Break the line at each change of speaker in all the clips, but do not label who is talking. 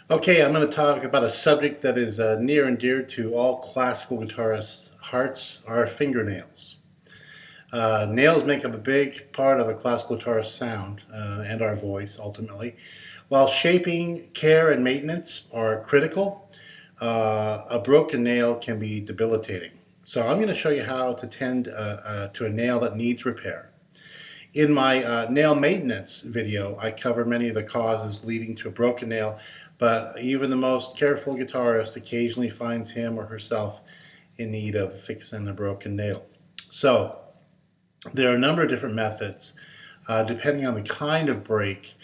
Okay, I'm going to talk about a subject that is near and dear to all classical guitarists' hearts, our fingernails. Nails make up a big part of a classical guitarist's sound and our voice, ultimately. While shaping, care, and maintenance are critical, a broken nail can be debilitating. So I'm going to show you how to tend to a nail that needs repair. In my nail maintenance video, I cover many of the causes leading to a broken nail, but even the most careful guitarist occasionally finds him or herself in need of fixing a broken nail. So, there are a number of different methods depending on the kind of break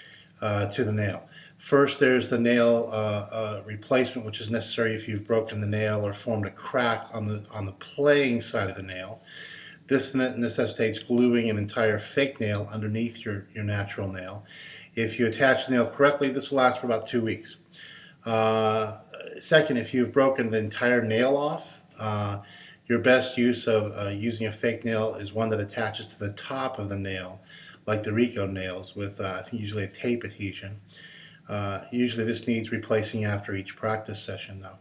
to the nail. First, there's the nail replacement, which is necessary if you've broken the nail or formed a crack on the playing side of the nail. This necessitates gluing an entire fake nail underneath your natural nail. If you attach the nail correctly, this will last for about 2 weeks. Second, if you've broken the entire nail off, your best use of using a fake nail is one that attaches to the top of the nail, like the Rico nails, with I think usually a tape adhesion. Usually this needs replacing after each practice session, though.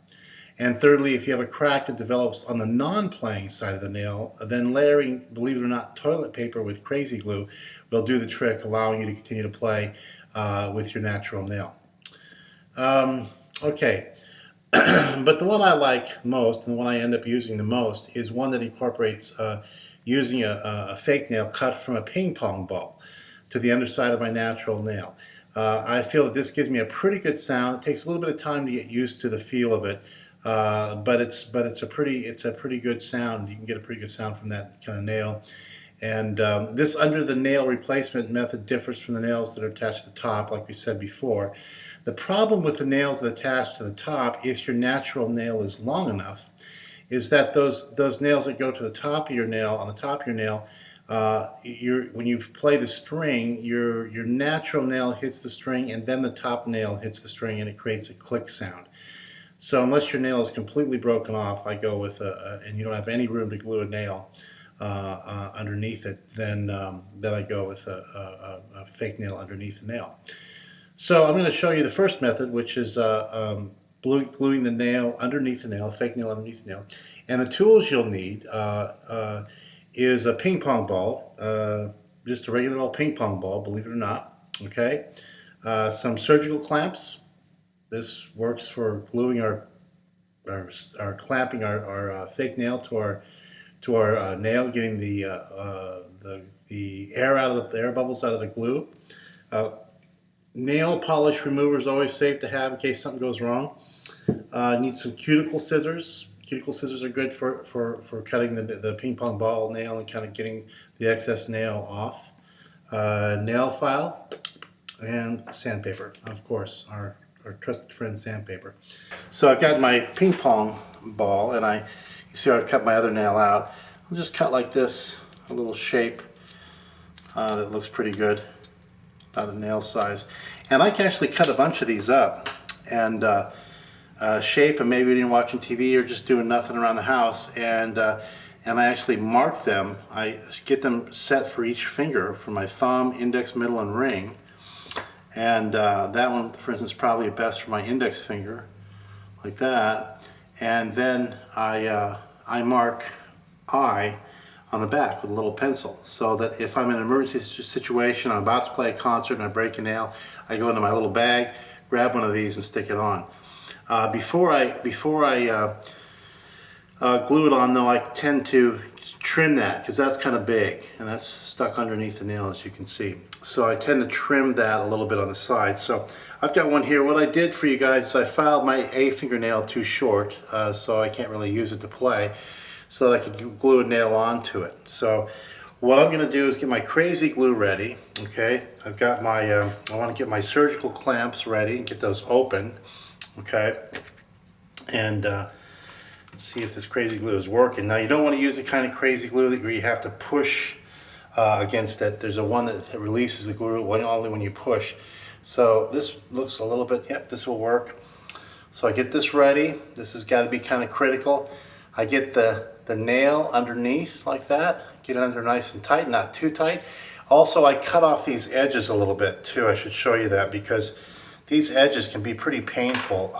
And thirdly, if you have a crack that develops on the non-playing side of the nail, then layering, believe it or not, toilet paper with crazy glue will do the trick, allowing you to continue to play with your natural nail. Okay, but the one I like most, and the one I end up using the most, is one that incorporates using a fake nail cut from a ping pong ball to the underside of my natural nail. I feel that this gives me a pretty good sound. It takes a little bit of time to get used to the feel of it, but it's a pretty good sound. You can get a pretty good sound from that kind of nail. And this under the nail replacement method differs from the nails that are attached to the top, like we said before. The problem with the nails that attach to the top, if your natural nail is long enough, is that those nails that go to the top of your nail, on the top of your nail, when you play the string, your natural nail hits the string, and then the top nail hits the string, and it creates a click sound. So unless your nail is completely broken off, I go with and you don't have any room to glue a nail underneath it, then I go with a fake nail underneath the nail. So I'm going to show you the first method, which is gluing the nail underneath the nail, fake nail underneath the nail. And the tools you'll need is a ping pong ball, just a regular old ping pong ball, believe it or not. Okay, some surgical clamps. This works for gluing our clamping our fake nail to our nail, getting the air bubbles out of the glue. Nail polish remover is always safe to have in case something goes wrong. Need some cuticle scissors. Cuticle scissors are good for cutting the ping pong ball nail and kind of getting the excess nail off. Nail file and sandpaper, of course, our trusted friend sandpaper. So I've got my ping pong ball, and you see how I've cut my other nail out. I'll just cut like this, a little shape that looks pretty good, about a nail size. And I can actually cut a bunch of these up and shape them, maybe when you're watching TV or just doing nothing around the house, and I actually mark them. I get them set for each finger, for my thumb, index, middle, and ring. And that one, for instance, is probably best for my index finger, like that. And then I mark I on the back with a little pencil, so that if I'm in an emergency situation, I'm about to play a concert and I break a nail, I go into my little bag, grab one of these and stick it on. Before I glue it on, though, I tend to trim that because that's kind of big and that's stuck underneath the nail, as you can see. So I tend to trim that a little bit on the side. So I've got one here. What I did for you guys is I filed my A fingernail too short, so I can't really use it to play, so that I could glue a nail onto it. So what I'm going to do is get my crazy glue ready. Okay, I've got my, I want to get my surgical clamps ready and get those open. Okay, and see if this crazy glue is working. Now you don't want to use the kind of crazy glue where you have to push against it. There's a one that releases the glue only when you push. So this looks a little bit, yep, this will work. So I get this ready. This has got to be kind of critical. I get the nail underneath like that, get it under nice and tight, not too tight. Also, I cut off these edges a little bit too. I should show you that because these edges can be pretty painful.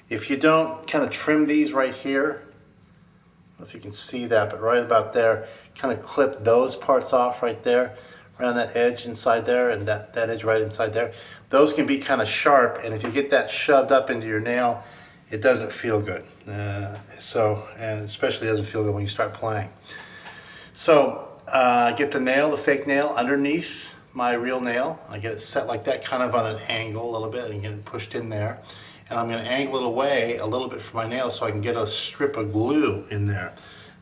If you don't kind of trim these right here, I don't know if you can see that, but right about there, kind of clip those parts off right there, around that edge inside there, and that edge right inside there. Those can be kind of sharp, and if you get that shoved up into your nail, it doesn't feel good. And especially doesn't feel good when you start playing. So get the nail, the fake nail, underneath my real nail. I get it set like that, kind of on an angle a little bit, and get it pushed in there. And I'm going to angle it away a little bit from my nail so I can get a strip of glue in there.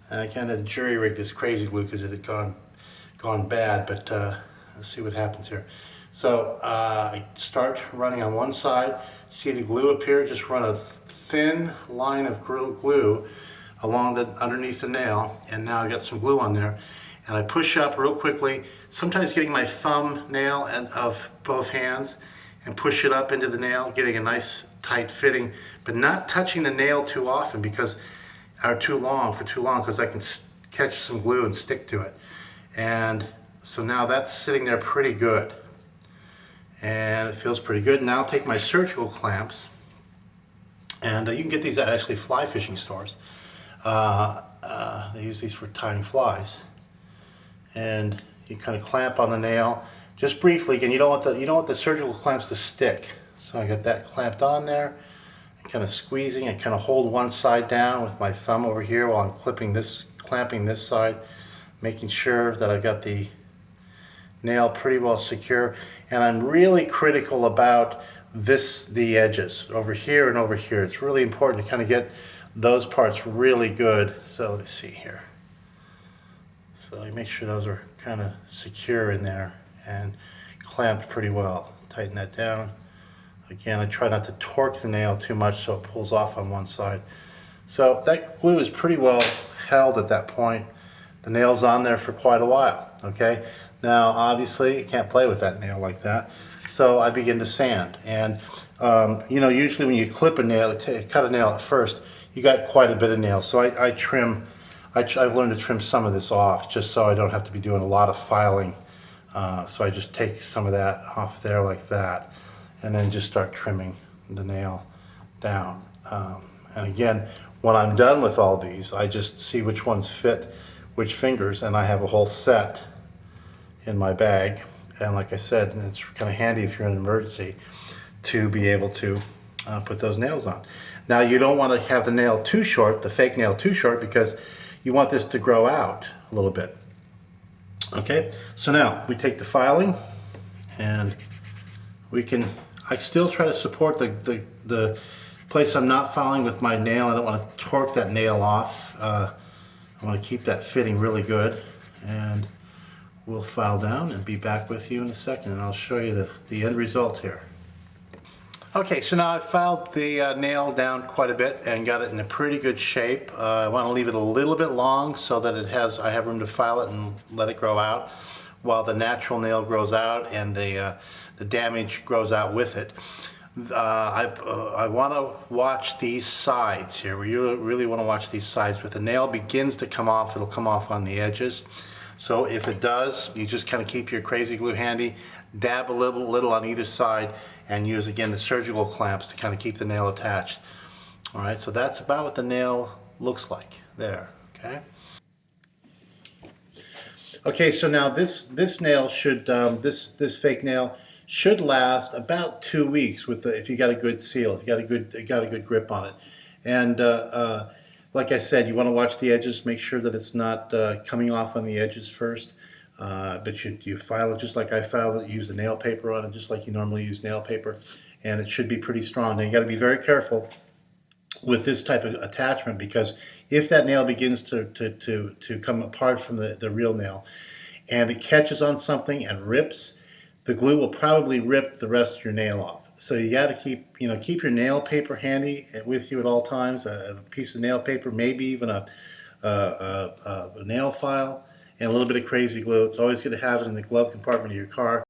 And I kind of jury rigged this crazy glue because it had gone bad, but let's see what happens here. So I start running on one side, see the glue appear, just run a thin line of glue along underneath the nail, and now I got some glue on there. And I push up real quickly, sometimes getting my thumb nail of both hands and push it up into the nail, getting a nice tight fitting, but not touching the nail too often for too long, because I can catch some glue and stick to it. And so now that's sitting there pretty good. And it feels pretty good. Now I'll take my surgical clamps, and you can get these at actually fly fishing stores. They use these for tying flies. And you kind of clamp on the nail just briefly. Again, you don't want the surgical clamps to stick. So I got that clamped on there, and kind of squeezing and kind of hold one side down with my thumb over here while I'm clamping this side, making sure that I got the nail pretty well secure. And I'm really critical about the edges over here and over here. It's really important to kind of get those parts really good. So let me see here. So you make sure those are kind of secure in there and clamped pretty well. Tighten that down. Again, I try not to torque the nail too much so it pulls off on one side. So that glue is pretty well held at that point. The nail's on there for quite a while, okay? Now, obviously, you can't play with that nail like that. So I begin to sand. And, usually when you clip a nail, cut a nail at first, you got quite a bit of nail. So I've learned to trim some of this off just so I don't have to be doing a lot of filing. So I just take some of that off there like that, and then just start trimming the nail down. And again, when I'm done with all these, I just see which ones fit which fingers, and I have a whole set in my bag. And like I said, it's kind of handy if you're in an emergency to be able to put those nails on. Now, you don't want to have the nail too short, the fake nail too short, because you want this to grow out a little bit. Okay, so now we take the filing, and I still try to support the place I'm not filing with my nail. I don't want to torque that nail off. I want to keep that fitting really good, and we'll file down and be back with you in a second, and I'll show you the end result here. Okay, so now I've filed the nail down quite a bit and got it in a pretty good shape. I want to leave it a little bit long so that I have room to file it and let it grow out while the natural nail grows out and the damage grows out with it. I want to watch these sides here. We really want to watch these sides. If the nail begins to come off, it'll come off on the edges. So if it does, you just kind of keep your crazy glue handy, dab a little on either side, and use again the surgical clamps to kind of keep the nail attached. All right, so that's about what the nail looks like there. Okay. Okay, so now this nail should this fake nail should last about 2 weeks if you got a good seal, if you got a good grip on it. And like I said, you want to watch the edges, make sure that it's not coming off on the edges first. But you file it just like I filed it. You use the nail paper on it just like you normally use nail paper, and it should be pretty strong. Now you got to be very careful with this type of attachment, because if that nail begins to come apart from the real nail and it catches on something and rips, the glue will probably rip the rest of your nail off. So you got to keep your nail paper handy with you at all times. A piece of nail paper, maybe even a nail file, and a little bit of crazy glue. It's always good to have it in the glove compartment of your car.